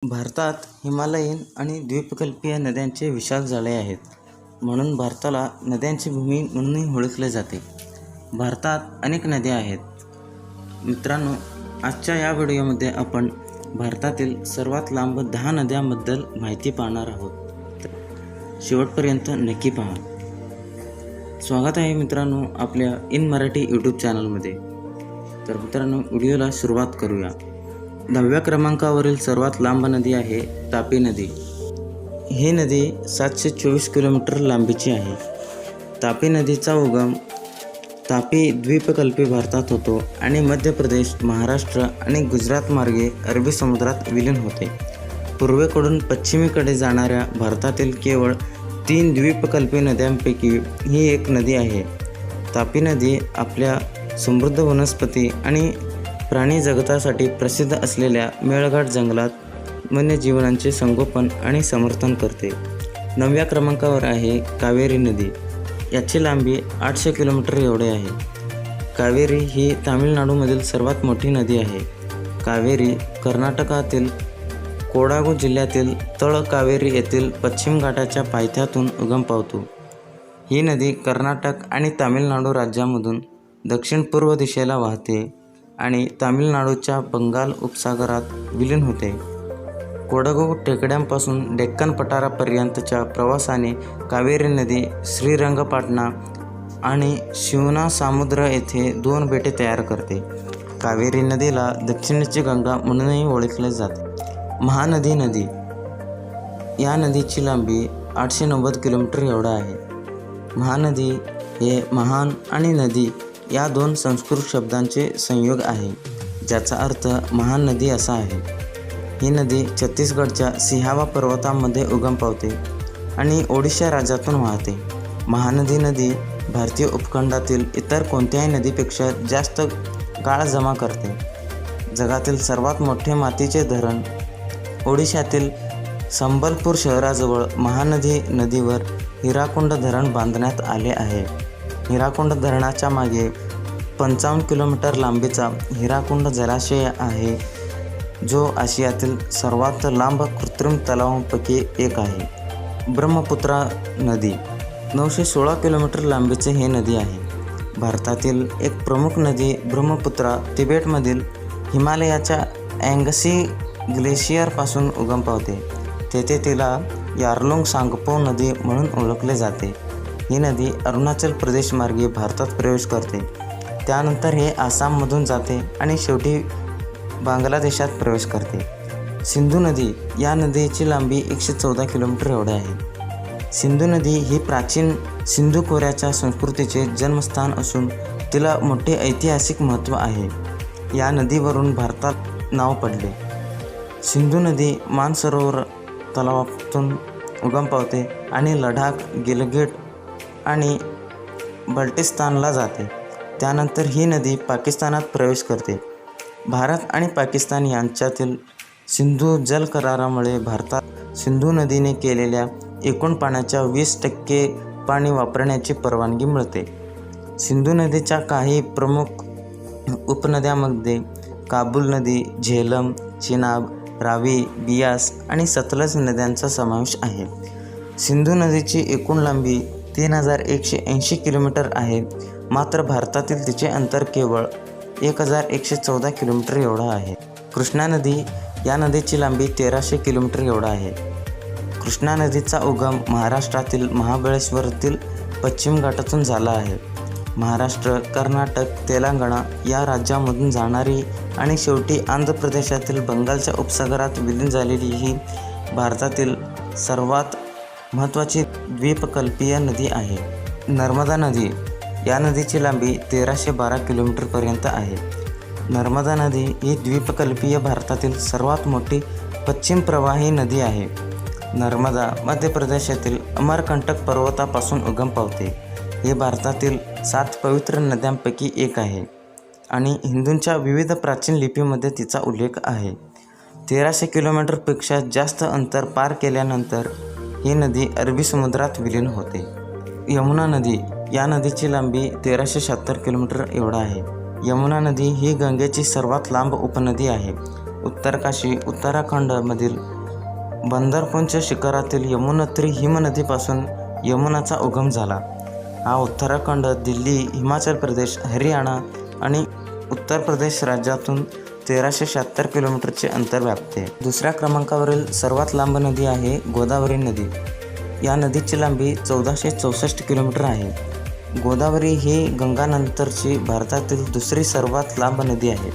भारतात हिमालयीन आणि द्वीपकल्पीय नद्यांचे विशाल जाळे आहेत, म्हणून भारताला नद्यांची भूमी म्हणूनही ओळखले जाते. भारतात अनेक नद्या आहेत. मित्रांनो, आजच्या या व्हिडिओमध्ये आपण भारतातील सर्वात लांब 10 नद्यांबद्दल माहिती पाहणार आहोत. शेवटपर्यंत नक्की पहा. स्वागत आहे मित्रांनो आपल्या इन मराठी यूट्यूब चॅनलमध्ये. तर मित्रांनो, व्हिडिओला सुरुवात करूया. 10व्या क्रमांकावरील सर्वात लांब नदी आहे तापी नदी. ही नदी 724 किलोमीटर लांबीची आहे. तापी नदीचा उगम तापी द्वीपकल्पी भारतात होतो आणि मध्य प्रदेश, महाराष्ट्र आणि गुजरात मार्गे अरबी समुद्रात विलीन होते. पूर्वेकडून पश्चिमेकडे जाणाऱ्या भारतातील केवळ 3 द्वीपकल्पी नद्यांपैकी ही एक नदी आहे. तापी नदी आपल्या समृद्ध वनस्पती आणि प्राणी जगतासाठी प्रसिद्ध असलेल्या मेळघाट जंगलात वन्यजीवांचे संगोपन आणि समर्थन करते. 9व्या क्रमांकावर आहे कावेरी नदी. याची लांबी 800 किलोमीटर एवढी आहे. कावेरी ही तामिळनाडूमधील सर्वात मोठी नदी आहे. कावेरी कर्नाटकातील कोडागू जिल्ह्यातील तळकावेरी येथील पश्चिम घाटाच्या पायथ्यातून उगम पावतो. ही नदी कर्नाटक आणि तामिळनाडू राज्यामधून दक्षिण पूर्व दिशेला वाहते आणि तामिळनाडूच्या बंगाल उपसागरात विलीन होते. कोडागू टेकड्यांपासून डेक्कन पठारापर्यंतच्या प्रवासाने कावेरी नदी श्रीरंगपाटणा आणि शिवनासमुद्र येथे 2 बेटे तयार करते. कावेरी नदीला दक्षिणेची गंगा म्हणूनही ओळखले जाते. महानदी नदी. या नदीची लांबी 890 किलोमीटर एवढा आहे. महानदी हे महान आणि नदी या 2 संस्कृत शब्दांचे संयोग आहे, ज्याचा अर्थ महान नदी असा आहे. ही नदी छत्तीसगडच्या सिंहावा पर्वतामध्ये उगम पावते आणि ओडिशा राज्यातून वाहते. महानदी नदी भारतीय उपखंडातील इतर कोणत्याही नदीपेक्षा जास्त गाळ जमा करते. जगातील सर्वात मोठे मातीचे धरण ओडिशातील संबलपूर शहराजवळ महानदी नदीवर हिराकुंड धरण बांधण्यात आले आहे. हिराकुंड धरणाच्या मागे 55 किलोमीटर लांबीचा हिराकुंड जलाशय आहे, जो आशियातील सर्वात लांब कृत्रिम तलावांपैकी एक आहे. ब्रह्मपुत्रा नदी. 916 किलोमीटर लांबीचे हे नदी आहे. भारतातील एक प्रमुख नदी ब्रह्मपुत्रा तिबेटमधील हिमालयाच्या अँगसी ग्लेशियरपासून उगम पावते. तेथे तिला यारलुंग सांगपो नदी म्हणून ओळखले जाते. ही नदी अरुणाचल प्रदेश मार्गे भारतात प्रवेश करते. त्यानंतर हे आसाममधून जाते आणि शेवटी बांगलादेशात प्रवेश करते. सिंधू नदी. या नदीची लांबी 114 किलोमीटर एवढी आहे. सिंधू नदी ही प्राचीन सिंधू खोऱ्याच्या संस्कृतीचे जन्मस्थान असून तिला मोठे ऐतिहासिक महत्त्व आहे. या नदीवरून भारतात नाव पडले. सिंधू नदी मानसरोवर तलावातून उगम पावते आणि लडाख, गिलगिट आणि बल्टिस्तानला जाते. त्यानंतर ही नदी पाकिस्तानात प्रवेश करते. भारत आणि पाकिस्तान यांच्यातील सिंधू जल करारामुळे भारतात सिंधू नदीने केलेल्या एकूण पाण्याच्या 20% पाणी वापरण्याची परवानगी मिळते. सिंधू नदीच्या काही प्रमुख उपनद्यांमध्ये काबूल नदी, झेलम, चिनाब, रावी, बियास आणि सतलज नद्यांचा समावेश आहे. सिंधू नदीची एकूण लांबी 3180 किलोमीटर आहे, मात्र भारतातील तिचे अंतर केवळ 1114 किलोमीटर एवढा आहे. कृष्णा नदी. या नदीची लांबी 1300 किलोमीटर एवढा आहे. कृष्णा नदीचा उगम महाराष्ट्रातील महाबळेश्वरातील पश्चिम घाटातून झाला आहे. महाराष्ट्र, कर्नाटक, तेलंगणा या राज्यांमधून जाणारी आणि शेवटी आंध्र प्रदेशातील बंगालच्या उपसागरात विलीन झालेली ही भारतातील सर्वात महत्त्वाची द्वीपकल्पीय नदी आहे. नर्मदा नदी. या नदीची लांबी 1312 किलोमीटरपर्यंत आहे. नर्मदा नदी ही द्वीपकल्पीय भारतातील सर्वात मोठी पश्चिम प्रवाही नदी आहे. नर्मदा मध्य प्रदेशातील अमरकंटक पर्वतापासून उगम पावते. हे भारतातील 7 पवित्र नद्यांपैकी एक आहे आणि हिंदूंच्या विविध प्राचीन लिपीमध्ये तिचा उल्लेख आहे. 1300 किलोमीटरपेक्षा जास्त अंतर पार केल्यानंतर ही नदी अरबी समुद्रात विलीन होते. यमुना नदी. या नदीची लांबी 1376 किलोमीटर एवढा आहे. यमुना नदी ही गंगेची सर्वात लांब उपनदी आहे. उत्तरकाशी उत्तराखंडमधील बंदरपूंछ शिखरातील यमुनोत्री हिमनदीपासून यमुनाचा उगम झाला. हा उत्तराखंड, दिल्ली, हिमाचल प्रदेश, हरियाणा आणि उत्तर प्रदेश राज्यातून 1376 किलोमीटरचे अंतर व्यापते. दुसऱ्या क्रमांकावरील सर्वात लांब नदी आहे गोदावरी नदी. या नदीची लांबी 1464 किलोमीटर आहे. गोदावरी ही गंगानंतरची भारतातील दुसरी सर्वात लांब नदी आहे.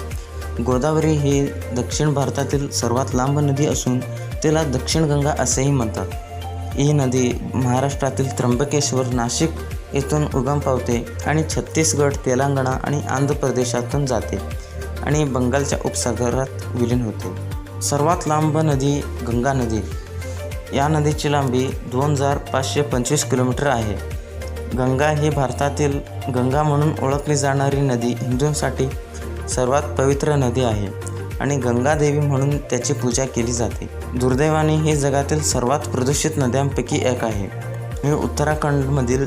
गोदावरी ही दक्षिण भारतातील सर्वात लांब नदी असून तिला दक्षिण गंगा असेही म्हणतात. ही नदी महाराष्ट्रातील त्र्यंबकेश्वर, नाशिक येथून उगम पावते आणि छत्तीसगड, तेलंगणा आणि आंध्र प्रदेशातून जाते आणि बंगालच्या उपसागरात विलीन होते. सर्वात लांब नदी गंगा नदी. या नदीची लांबी 2525 किलोमीटर आहे. गंगा ही भारतातील गंगा म्हणून ओळखली जाणारी नदी हिंदूंसाठी सर्वात पवित्र नदी आहे आणि गंगा देवी म्हणून त्याची पूजा केली जाते. दुर्दैवाने ही जगातील सर्वात प्रदूषित नद्यांपैकी एक आहे. ही उत्तराखंडमधील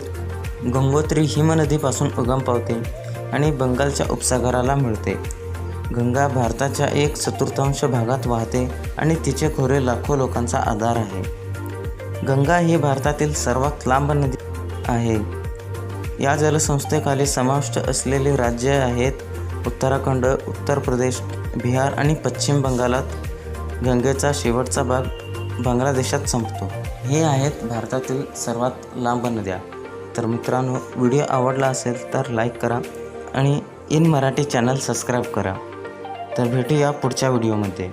गंगोत्री हिमनदीपासून उगम पावते आणि बंगालच्या उपसागराला मिळते. गंगा भारताच्या 1/4 भागात वाहते आणि तिचे खोरे लाखो लोकांचा आधार आहे. गंगा ही भारतातील सर्वात लांब नदी आहे. या जलसंस्थेखाली समाविष्ट असलेली राज्ये आहेत उत्तराखंड, उत्तर प्रदेश, बिहार आणि पश्चिम बंगालात गंगेचा शेवटचा भाग बांगलादेशात संपतो. हे आहेत भारतातील सर्वात लांब नद्या. तर मित्रांनो, व्हिडिओ आवडला असेल तर लाईक करा आणि इन मराठी चॅनल सबस्क्राईब करा. तर भेटूया पुढच्या व्हिडिओमध्ये.